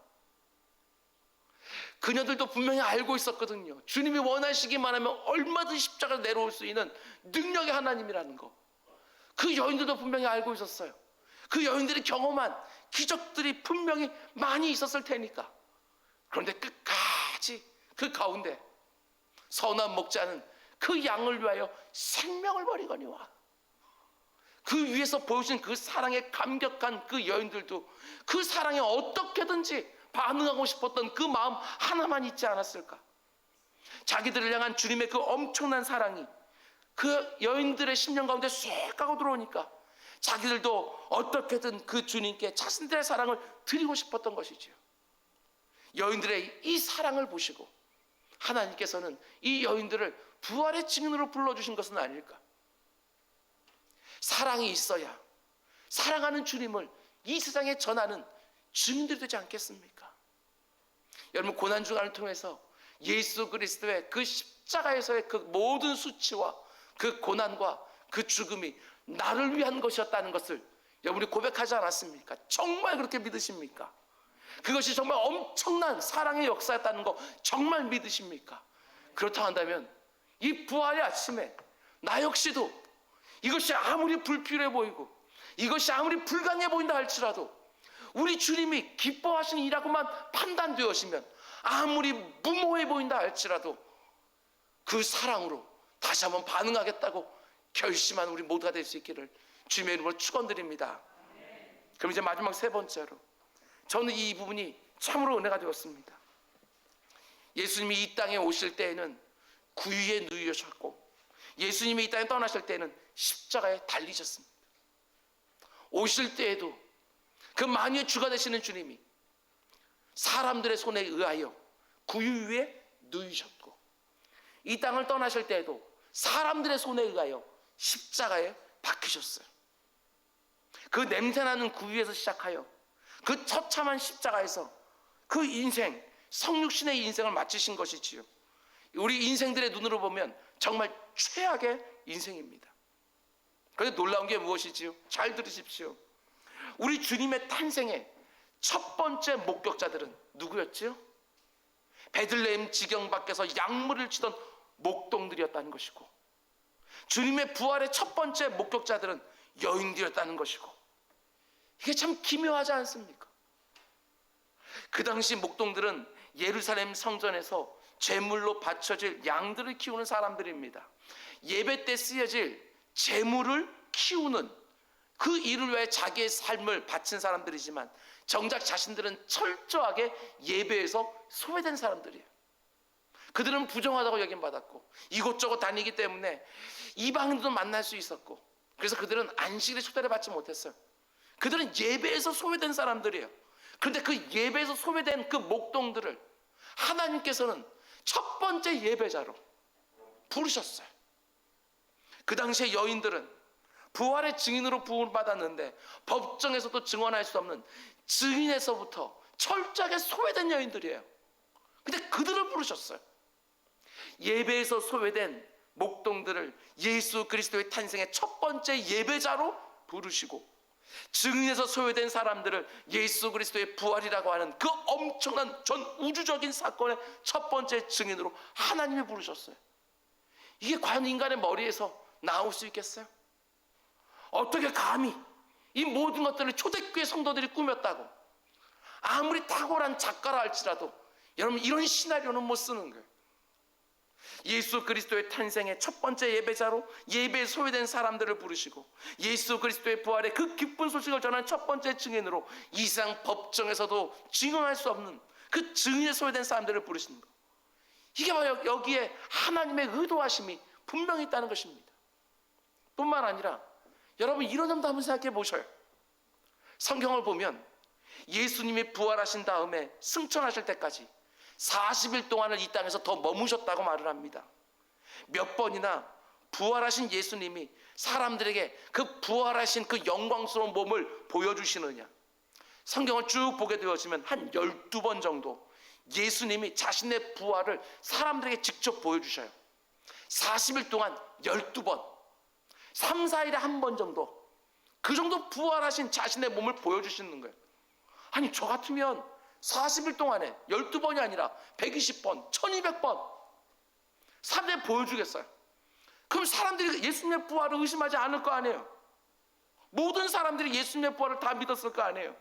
그녀들도 분명히 알고 있었거든요. 주님이 원하시기만 하면 얼마든지 십자가를 내려올 수 있는 능력의 하나님이라는 거, 그 여인들도 분명히 알고 있었어요. 그 여인들이 경험한 기적들이 분명히 많이 있었을 테니까. 그런데 끝까지 그 가운데 선한 목자는 그 양을 위하여 생명을 버리거니와, 그 위에서 보여준 그 사랑에 감격한 그 여인들도 그 사랑에 어떻게든지 반응하고 싶었던 그 마음 하나만 있지 않았을까? 자기들을 향한 주님의 그 엄청난 사랑이 그 여인들의 심령 가운데 쑥 하고 들어오니까 자기들도 어떻게든 그 주님께 자신들의 사랑을 드리고 싶었던 것이지요. 여인들의 이 사랑을 보시고 하나님께서는 이 여인들을 부활의 증인으로 불러주신 것은 아닐까? 사랑이 있어야 사랑하는 주님을 이 세상에 전하는 증인들이 되지 않겠습니까? 여러분, 고난주간을 통해서 예수 그리스도의 그 십자가에서의 그 모든 수치와 그 고난과 그 죽음이 나를 위한 것이었다는 것을 여러분이 고백하지 않았습니까? 정말 그렇게 믿으십니까? 그것이 정말 엄청난 사랑의 역사였다는 거 정말 믿으십니까? 그렇다고 한다면 이 부활의 아침에 나 역시도 이것이 아무리 불필요해 보이고 이것이 아무리 불가능해 보인다 할지라도 우리 주님이 기뻐하시는 일이라고만 판단되어지면, 아무리 무모해 보인다 할지라도 그 사랑으로 다시 한번 반응하겠다고 결심한 우리 모두가 될 수 있기를 주님의 이름으로 축원드립니다. 그럼 이제 마지막 세 번째로, 저는 이 부분이 참으로 은혜가 되었습니다. 예수님이 이 땅에 오실 때에는 구유에 누이셨고, 예수님이 이 땅에 떠나실 때에는 십자가에 달리셨습니다. 오실 때에도 그 만유의 주가 되시는 주님이 사람들의 손에 의하여 구유 위에 누이셨고, 이 땅을 떠나실 때에도 사람들의 손에 의하여 십자가에 박히셨어요. 그 냄새나는 구유에서 시작하여 그 처참한 십자가에서 그 인생, 성육신의 인생을 마치신 것이지요. 우리 인생들의 눈으로 보면 정말 최악의 인생입니다. 그런데 놀라운 게 무엇이지요? 잘 들으십시오. 우리 주님의 탄생의 첫 번째 목격자들은 누구였지요? 베들레헴 지경 밖에서 약물을 치던 목동들이었다는 것이고, 주님의 부활의 첫 번째 목격자들은 여인들이었다는 것이고, 이게 참 기묘하지 않습니까? 그 당시 목동들은 예루살렘 성전에서 제물로 바쳐질 양들을 키우는 사람들입니다. 예배 때 쓰여질 제물을 키우는 그 일을 위해 자기의 삶을 바친 사람들이지만 정작 자신들은 철저하게 예배에서 소외된 사람들이에요. 그들은 부정하다고 여김받았고 이곳저곳 다니기 때문에 이방인들도 만날 수 있었고, 그래서 그들은 안식일에 초대를 받지 못했어요. 그들은 예배에서 소외된 사람들이에요. 그런데 그 예배에서 소외된 그 목동들을 하나님께서는 첫 번째 예배자로 부르셨어요. 그 당시에 여인들은 부활의 증인으로 부름받았는데 법정에서도 증언할 수 없는 증인에서부터 철저하게 소외된 여인들이에요. 근데 그들을 부르셨어요. 예배에서 소외된 목동들을 예수 그리스도의 탄생의 첫 번째 예배자로 부르시고, 증인에서 소외된 사람들을 예수 그리스도의 부활이라고 하는 그 엄청난 전 우주적인 사건의 첫 번째 증인으로 하나님이 부르셨어요. 이게 과연 인간의 머리에서 나올 수 있겠어요? 어떻게 감히 이 모든 것들을 초대교회 성도들이 꾸몄다고, 아무리 탁월한 작가라 할지라도 여러분 이런 시나리오는 못 쓰는 거예요. 예수 그리스도의 탄생의 첫 번째 예배자로 예배에 소외된 사람들을 부르시고, 예수 그리스도의 부활의 그 기쁜 소식을 전한 첫 번째 증인으로 이 세상 법정에서도 증언할 수 없는 그 증인에 소외된 사람들을 부르시는 것, 이게 바로 여기에 하나님의 의도하심이 분명히 있다는 것입니다. 뿐만 아니라 여러분 이런 점도 한번 생각해 보셔요. 성경을 보면 예수님이 부활하신 다음에 승천하실 때까지 40일 동안을 이 땅에서 더 머무셨다고 말을 합니다. 몇 번이나 부활하신 예수님이 사람들에게 그 부활하신 그 영광스러운 몸을 보여주시느냐. 성경을 쭉 보게 되어지면 한 12번 정도 예수님이 자신의 부활을 사람들에게 직접 보여주셔요. 40일 동안 12번, 3, 4일에 한 번 정도, 그 정도 부활하신 자신의 몸을 보여주시는 거예요. 아니 저 같으면 40일 동안에 12번이 아니라 120번, 1200번 사람들에게 보여주겠어요. 그럼 사람들이 예수님의 부활을 의심하지 않을 거 아니에요. 모든 사람들이 예수님의 부활을 다 믿었을 거 아니에요.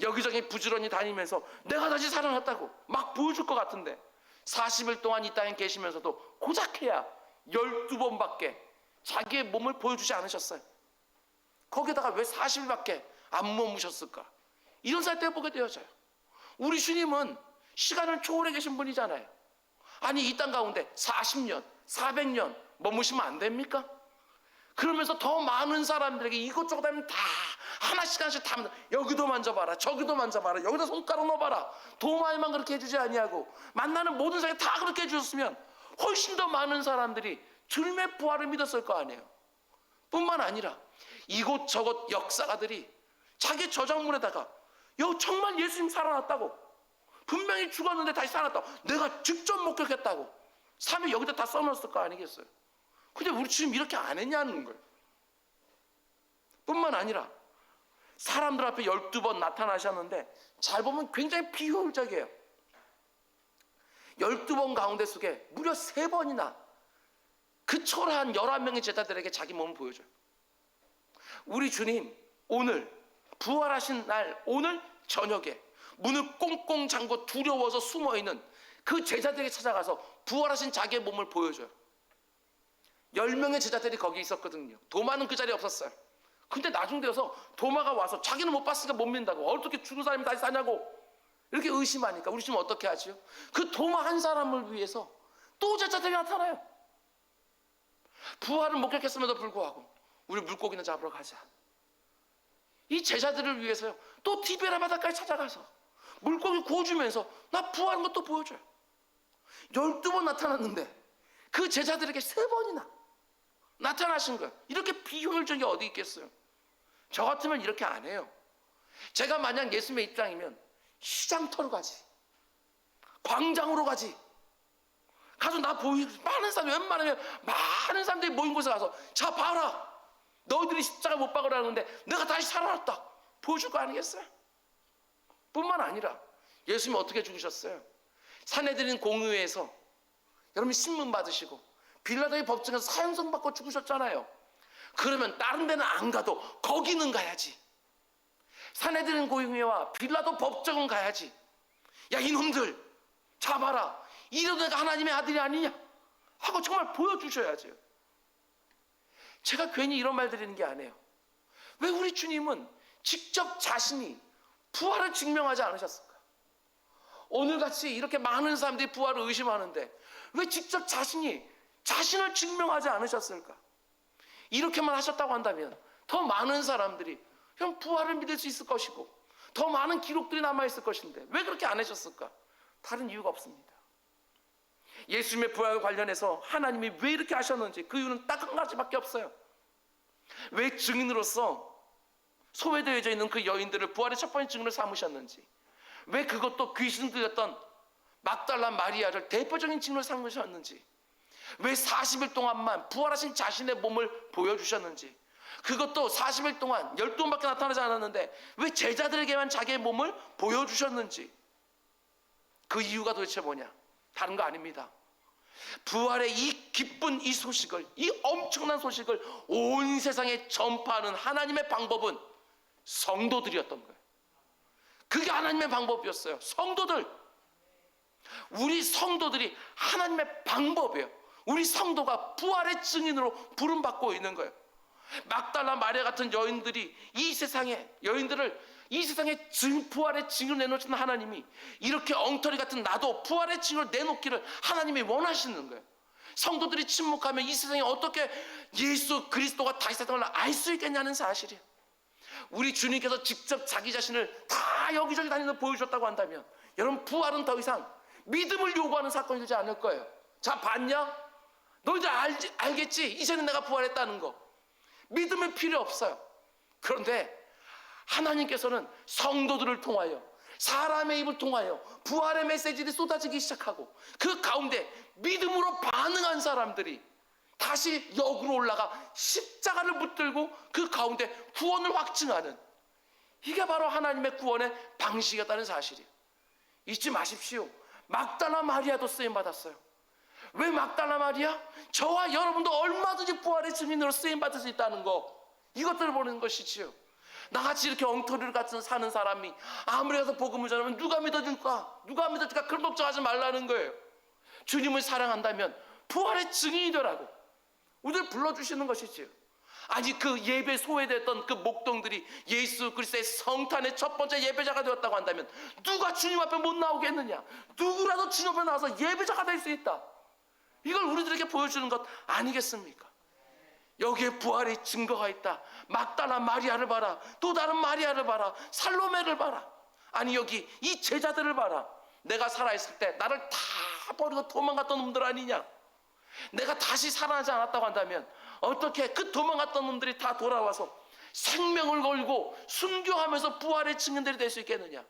여기저기 부지런히 다니면서 내가 다시 살아났다고 막 보여줄 것 같은데 40일 동안 이 땅에 계시면서도 고작해야 12번밖에 자기의 몸을 보여주지 않으셨어요. 거기다가 왜 40일밖에 안 머무셨을까? 이런 사태 보게 되어져요. 우리 주님은 시간을 초월해 계신 분이잖아요. 아니 이 땅 가운데 40년, 400년 머무시면 안 됩니까? 그러면서 더 많은 사람들에게 이것저것 하면 다 하나씩 다 여기도 만져봐라, 저기도 만져봐라, 여기다 손가락 넣어봐라. 도마에만 그렇게 해주지 아니하고 만나는 모든 사람이 다 그렇게 해주셨으면 훨씬 더 많은 사람들이 주님의 부활을 믿었을 거 아니에요. 뿐만 아니라 이곳저곳 역사가들이 자기 저작물에다가 정말 예수님 살아났다고, 분명히 죽었는데 다시 살아났다고, 내가 직접 목격했다고 3일 여기다 다 써놨을 거 아니겠어요? 근데 우리 주님 이렇게 안 했냐는 거예요. 뿐만 아니라 사람들 앞에 12번 나타나셨는데 잘 보면 굉장히 비효율적이에요. 12번 가운데 속에 무려 3번이나 그 초라한 11명의 제자들에게 자기 몸을 보여줘요. 우리 주님 오늘 부활하신 날 오늘 저녁에 문을 꽁꽁 잠고 두려워서 숨어있는 그 제자들에게 찾아가서 부활하신 자기의 몸을 보여줘요. 10명의 제자들이 거기 있었거든요. 도마는 그 자리에 없었어요. 근데 나중 되어서 도마가 와서 자기는 못 봤으니까 못 믿는다고, 어떻게 죽은 사람이 다시 사냐고 이렇게 의심하니까 우리 지금 어떻게 하지요? 그 도마 한 사람을 위해서 또 제자들이 나타나요. 부활을 목격했음에도 불구하고 우리 물고기나 잡으러 가자. 이 제자들을 위해서요 또 티베라 바다까지 찾아가서 물고기 구워주면서 나 부활한 것도 보여줘요. 12번 나타났는데 그 제자들에게 3번이나 나타나신 거예요. 이렇게 비효율적이 어디 있겠어요? 저 같으면 이렇게 안 해요. 제가 만약 예수님의 입장이면 시장터로 가지, 광장으로 가지, 가서 나 보이고 많은 사람, 웬만하면 많은 사람들이 모인 곳에 가서 자 봐라, 너희들이 십자가 못 박으라는데 내가 다시 살아났다 보여줄 거 아니겠어요? 뿐만 아니라 예수님이 어떻게 죽으셨어요? 산헤드린 공의회에서 여러분 신문 받으시고 빌라도의 법정에서 사형선 받고 죽으셨잖아요. 그러면 다른 데는 안 가도 거기는 가야지. 산헤드린 공의회와 빌라도 법정은 가야지. 야 이놈들 잡아라, 이래도 내가 하나님의 아들이 아니냐 하고 정말 보여주셔야죠. 제가 괜히 이런 말 드리는 게 아니에요. 왜 우리 주님은 직접 자신이 부활을 증명하지 않으셨을까? 오늘같이 이렇게 많은 사람들이 부활을 의심하는데 왜 직접 자신을 증명하지 않으셨을까? 이렇게만 하셨다고 한다면 더 많은 사람들이 형 부활을 믿을 수 있을 것이고 더 많은 기록들이 남아있을 것인데 왜 그렇게 안 하셨을까? 다른 이유가 없습니다. 예수님의 부활과 관련해서 하나님이 왜 이렇게 하셨는지 그 이유는 딱 한 가지밖에 없어요. 왜 증인으로서 소외되어져 있는 그 여인들을 부활의 첫 번째 증인으로 삼으셨는지, 왜 그것도 귀신 들렸던 막달라 마리아를 대표적인 증인으로 삼으셨는지, 왜 40일 동안만 부활하신 자신의 몸을 보여주셨는지, 그것도 40일 동안 12번밖에 나타나지 않았는데 왜 제자들에게만 자기의 몸을 보여주셨는지, 그 이유가 도대체 뭐냐? 다른 거 아닙니다. 부활의 이 기쁜 이 소식을, 이 엄청난 소식을 온 세상에 전파하는 하나님의 방법은 성도들이었던 거예요. 그게 하나님의 방법이었어요. 성도들, 우리 성도들이 하나님의 방법이에요. 우리 성도가 부활의 증인으로 부름받고 있는 거예요. 막달라 마리아 같은 여인들이 이 세상에, 여인들을 이 세상에 부활의 증인을 내놓으시는 하나님이 이렇게 엉터리 같은 나도 부활의 증인을 내놓기를 하나님이 원하시는 거예요. 성도들이 침묵하면 이 세상에 어떻게 예수 그리스도가 다시 살아난 걸 알 수 있겠냐는 사실이에요. 우리 주님께서 직접 자기 자신을 다 여기저기 다니면서 보여주셨다고 한다면 여러분, 부활은 더 이상 믿음을 요구하는 사건이 되지 않을 거예요. 자, 봤냐? 너희들 알겠지? 이제는 내가 부활했다는 거. 믿음은 필요 없어요. 그런데 하나님께서는 성도들을 통하여, 사람의 입을 통하여 부활의 메시지들이 쏟아지기 시작하고, 그 가운데 믿음으로 반응한 사람들이 다시 역으로 올라가 십자가를 붙들고 그 가운데 구원을 확증하는, 이게 바로 하나님의 구원의 방식이었다는 사실이에요. 잊지 마십시오. 막달라 마리아도 쓰임받았어요. 왜 막달라 마리아? 저와 여러분도 얼마든지 부활의 증인으로 쓰임받을 수 있다는 거, 이것들을 보는 것이지요. 나같이 이렇게 엉터리를 같은 사는 사람이 아무리 가서 복음을 전하면 누가 믿어줄까? 누가 믿어줄까? 그런 걱정하지 말라는 거예요. 주님을 사랑한다면 부활의 증인이 되라고 우리를 불러주시는 것이지요. 아니, 그 예배 소외됐던 그 목동들이 예수 그리스도의 성탄의 첫 번째 예배자가 되었다고 한다면 누가 주님 앞에 못 나오겠느냐? 누구라도 주님 앞에 나와서 예배자가 될 수 있다. 이걸 우리들에게 보여주는 것 아니겠습니까? 여기에 부활의 증거가 있다. 막달라 마리아를 봐라. 또 다른 마리아를 봐라. 살로메를 봐라. 아니, 여기 이 제자들을 봐라. 내가 살아있을 때 나를 다 버리고 도망갔던 놈들 아니냐? 내가 다시 살아나지 않았다고 한다면 어떻게 그 도망갔던 놈들이 다 돌아와서 생명을 걸고 순교하면서 부활의 증인들이 될 수 있겠느냐?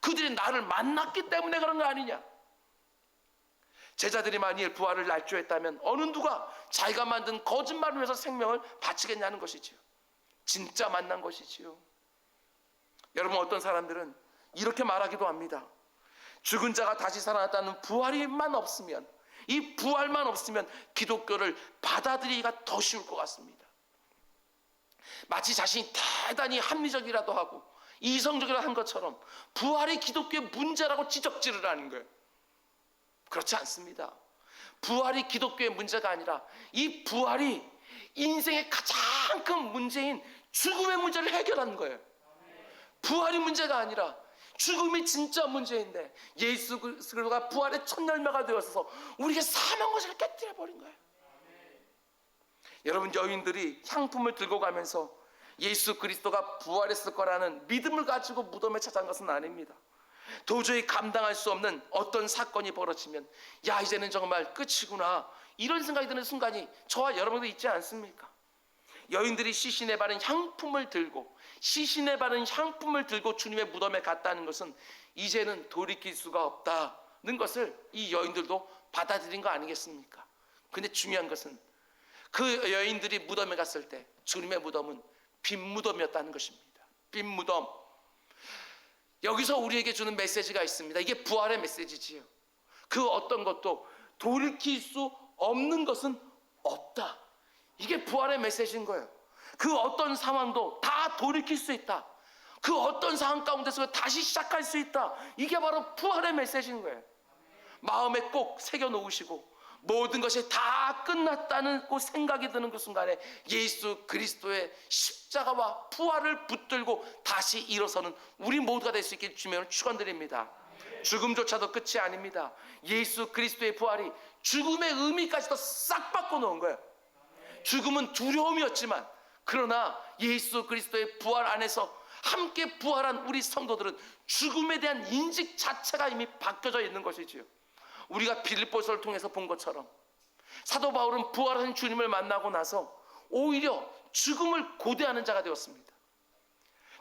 그들이 나를 만났기 때문에 그런 거 아니냐? 제자들이 만일 부활을 날조했다면 어느 누가 자기가 만든 거짓말을 위해서 생명을 바치겠냐는 것이지요. 진짜 만난 것이지요. 여러분, 어떤 사람들은 이렇게 말하기도 합니다. 죽은 자가 다시 살아났다는 부활이만 없으면, 이 부활만 없으면 기독교를 받아들이기가 더 쉬울 것 같습니다. 마치 자신이 대단히 합리적이라도 하고 이성적이라도 한 것처럼 부활이 기독교의 문제라고 지적질을 하는 거예요. 그렇지 않습니다. 부활이 기독교의 문제가 아니라 이 부활이 인생의 가장 큰 문제인 죽음의 문제를 해결하는 거예요. 부활이 문제가 아니라 죽음이 진짜 문제인데 예수 그리스도가 부활의 첫 열매가 되어서 우리에게 사망 것을 깨뜨려 버린 거예요. 여러분, 여인들이 향품을 들고 가면서 예수 그리스도가 부활했을 거라는 믿음을 가지고 무덤에 찾아간 것은 아닙니다. 도저히 감당할 수 없는 어떤 사건이 벌어지면 야, 이제는 정말 끝이구나, 이런 생각이 드는 순간이 저와 여러분도 있지 않습니까? 여인들이 시신에 바른 향품을 들고 주님의 무덤에 갔다는 것은 이제는 돌이킬 수가 없다는 것을 이 여인들도 받아들인 거 아니겠습니까? 근데 중요한 것은 그 여인들이 무덤에 갔을 때 주님의 무덤은 빈 무덤이었다는 것입니다. 빈 무덤. 여기서 우리에게 주는 메시지가 있습니다. 이게 부활의 메시지지요. 그 어떤 것도 돌이킬 수 없는 것은 없다. 이게 부활의 메시지인 거예요. 그 어떤 상황도 다 돌이킬 수 있다. 그 어떤 상황 가운데서 다시 시작할 수 있다. 이게 바로 부활의 메시지인 거예요. 마음에 꼭 새겨놓으시고 모든 것이 다 끝났다는 그 생각이 드는 그 순간에 예수 그리스도의 십자가와 부활을 붙들고 다시 일어서는 우리 모두가 될 수 있게 주님을 축원드립니다. 죽음조차도 끝이 아닙니다. 예수 그리스도의 부활이 죽음의 의미까지도 싹 바꿔놓은 거예요. 죽음은 두려움이었지만 그러나 예수 그리스도의 부활 안에서 함께 부활한 우리 성도들은 죽음에 대한 인식 자체가 이미 바뀌어져 있는 것이지요. 우리가 빌립보서를 통해서 본 것처럼 사도 바울은 부활하신 주님을 만나고 나서 오히려 죽음을 고대하는 자가 되었습니다.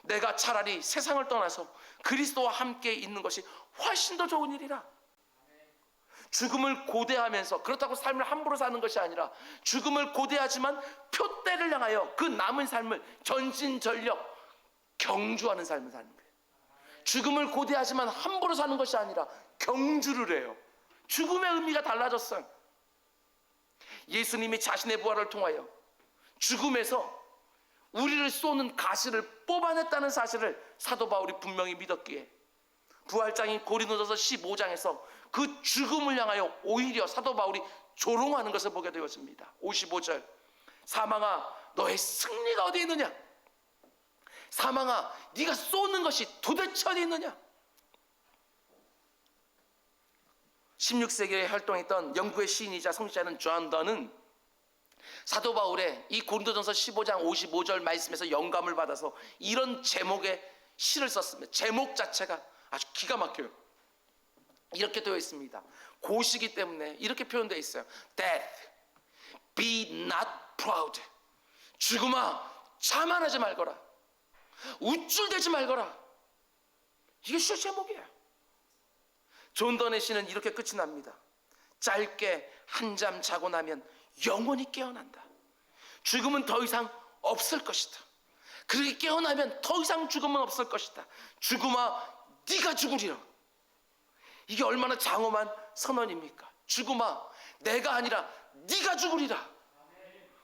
내가 차라리 세상을 떠나서 그리스도와 함께 있는 것이 훨씬 더 좋은 일이라. 죽음을 고대하면서, 그렇다고 삶을 함부로 사는 것이 아니라 죽음을 고대하지만 표대를 향하여 그 남은 삶을 전신전력 경주하는 삶을 사는 거예요. 죽음을 고대하지만 함부로 사는 것이 아니라 경주를 해요. 죽음의 의미가 달라졌어요. 예수님이 자신의 부활을 통하여 죽음에서 우리를 쏘는 가시를 뽑아냈다는 사실을 사도 바울이 분명히 믿었기에 부활장인 고린도전서 15장에서 그 죽음을 향하여 오히려 사도 바울이 조롱하는 것을 보게 되었습니다. 55절, 사망아 너의 승리가 어디 있느냐? 사망아 네가 쏘는 것이 도대체 어디 있느냐? 16세기에 활동했던 영국의 시인이자 성직자는 존 던은 사도 바울의 이 고린도전서 15장 55절 말씀에서 영감을 받아서 이런 제목의 시를 썼습니다. 제목 자체가 아주 기가 막혀요. 이렇게 되어 있습니다. 고시기 때문에 이렇게 표현되어 있어요. Death, be not proud. 죽음아 자만하지 말거라. 우쭐대지 말거라. 이게 시 제목이에요. 존 던의 시는 이렇게 끝이 납니다. 짧게 한잠 자고 나면 영원히 깨어난다. 죽음은 더 이상 없을 것이다. 그렇게 깨어나면 더 이상 죽음은 없을 것이다. 죽음아 네가 죽으리라. 이게 얼마나 장엄한 선언입니까? 죽음아 내가 아니라 네가 죽으리라.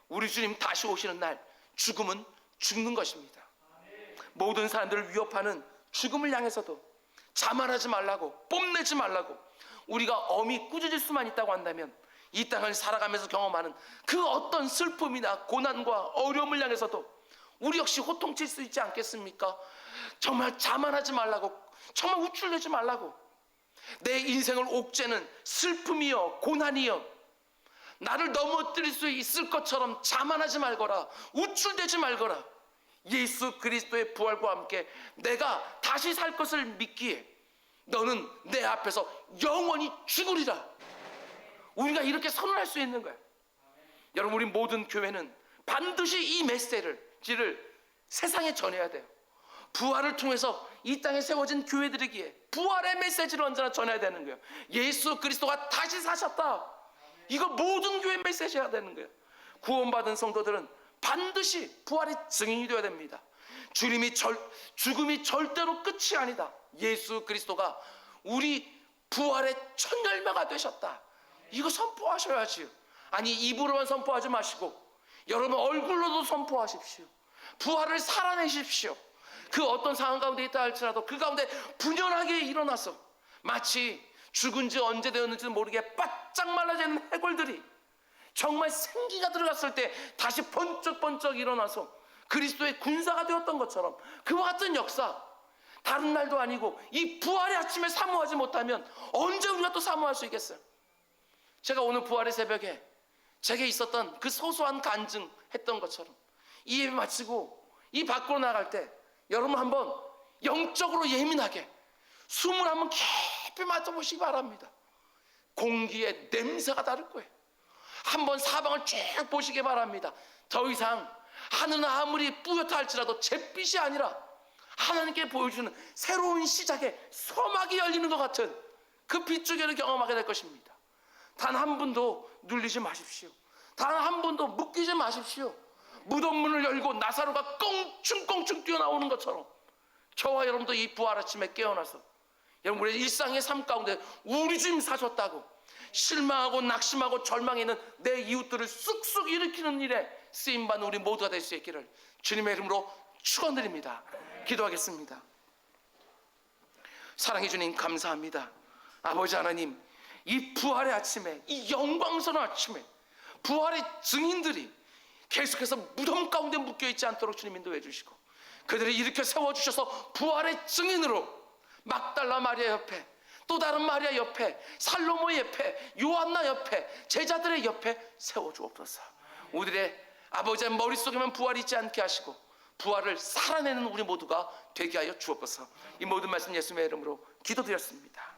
우리 주님 다시 오시는 날 죽음은 죽는 것입니다. 모든 사람들을 위협하는 죽음을 향해서도 자만하지 말라고, 뽐내지 말라고, 우리가 엄히 꾸짖을 수만 있다고 한다면 이 땅을 살아가면서 경험하는 그 어떤 슬픔이나 고난과 어려움을 향해서도 우리 역시 호통칠 수 있지 않겠습니까? 정말 자만하지 말라고, 정말 우쭐대지 말라고. 내 인생을 옥죄는 슬픔이여 고난이여 나를 넘어뜨릴 수 있을 것처럼 자만하지 말거라, 우쭐대지 말거라. 예수 그리스도의 부활과 함께 내가 다시 살 것을 믿기에 너는 내 앞에서 영원히 죽으리라. 우리가 이렇게 선언할 수 있는 거예요. 여러분, 우리 모든 교회는 반드시 이 메시지를 세상에 전해야 돼요. 부활을 통해서 이 땅에 세워진 교회들이기에 부활의 메시지를 언제나 전해야 되는 거예요. 예수 그리스도가 다시 사셨다. 이거 모든 교회 메시지여야 되는 거예요. 구원받은 성도들은 반드시 부활의 증인이 되어야 됩니다. 죽음이 절대로 끝이 아니다. 예수 그리스도가 우리 부활의 첫 열매가 되셨다. 이거 선포하셔야지. 아니 입으로만 선포하지 마시고 여러분 얼굴로도 선포하십시오. 부활을 살아내십시오. 그 어떤 상황 가운데 있다 할지라도 그 가운데 분연하게 일어나서 마치 죽은 지 언제 되었는지는 모르게 바짝 말라지는 해골들이 정말 생기가 들어갔을 때 다시 번쩍번쩍 일어나서 그리스도의 군사가 되었던 것처럼 그와 같은 역사, 다른 날도 아니고 이 부활의 아침에 사모하지 못하면 언제 우리가 또 사모할 수 있겠어요? 제가 오늘 부활의 새벽에 제게 있었던 그 소소한 간증했던 것처럼 이 예배 마치고 이 밖으로 나갈 때 여러분 한번 영적으로 예민하게 숨을 한번 깊이 맡아보시기 바랍니다. 공기의 냄새가 다를 거예요. 한번 사방을 쭉 보시기 바랍니다. 더 이상 하늘은 아무리 뿌옇다 할지라도 잿빛이 아니라 하나님께 보여주는 새로운 시작의 서막이 열리는 것 같은 그 빛조개를 경험하게 될 것입니다. 단 한 분도 눌리지 마십시오. 단 한 분도 묶이지 마십시오. 무덤 문을 열고 나사로가 껑충껑충 뛰어나오는 것처럼 저와 여러분도 이 부활 아침에 깨어나서 여러분 우리의 일상의 삶 가운데 우리 주님 사셨다고 실망하고 낙심하고 절망해 있는 내 이웃들을 쑥쑥 일으키는 일에 쓰임받는 우리 모두가 될 수 있기를 주님의 이름으로 축원드립니다. 기도하겠습니다. 사랑해 주님 감사합니다. 아버지 하나님, 이 부활의 아침에, 이 영광스러운 아침에 부활의 증인들이 계속해서 무덤 가운데 묶여있지 않도록 주님 인도해 주시고 그들을 일으켜 세워주셔서 부활의 증인으로 막달라 마리아 옆에 또 다른 마리아 옆에 살로모 옆에 요한나 옆에 제자들의 옆에 세워주옵소서. 우리의 아버지의 머릿속에만 부활이 있지 않게 하시고 부활을 살아내는 우리 모두가 되게 하여 주옵소서. 이 모든 말씀 예수님의 이름으로 기도드렸습니다.